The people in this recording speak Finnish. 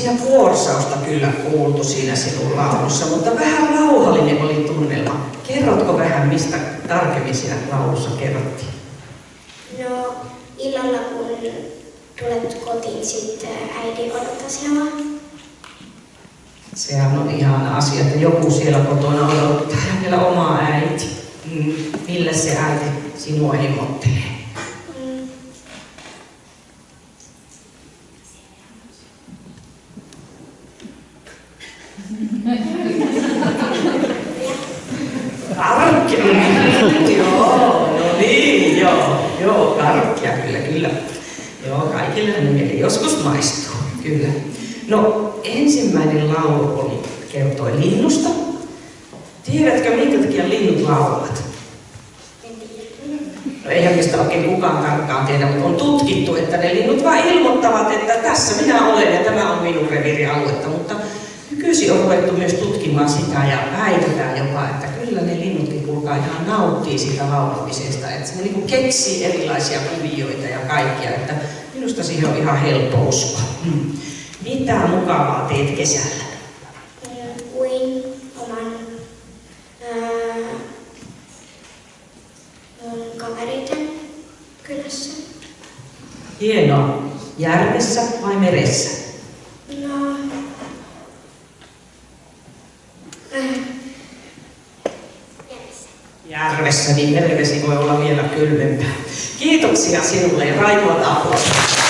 ja kuorsausta kyllä kuultu siinä sinun laulussa, mutta vähän rauhallinen oli tunnelma. Kerrotko vähän, mistä tarkemmin siinä laulussa kerrottiin? No, illalla kun tulet kotiin, sitten äiti odottaa sinua. Sehän on ihana asia, että joku siellä kotona odottaa ja vielä oma äiti. Millä se äiti sinua hemmottelee? Karkkia! Joo, no niin, joo, karkkia, kyllä. Joo, kaikille mieli joskus maistuu, kyllä. No, ensimmäinen laulu kertoi linnusta. Tiedätkö, minkä takia linnut laulavat? No eihän mistä oikein kukaan tarkkaan tiedä, mutta on tutkittu, että ne linnut vain ilmoittavat, että tässä minä olen ja tämä on minun reviirialuetta, mutta nykyisin on ruvettu myös tutkimaan sitä ja väitetään jopa, että kyllä ne linnutkin kuulkaa ihan nauttii siitä laulamisesta, että ne niin keksii erilaisia kuvioita ja kaikkia, että minusta siihen on ihan helppo uskoa. Mitä mukavaa teet kesällä? Uin oman mun kavereiden kylässä. Hienoa. Järvessä vai meressä? No, Järvessä, niin merivesi voi olla vielä kylmempää. Kiitoksia sinulle ja raivoa aplausia.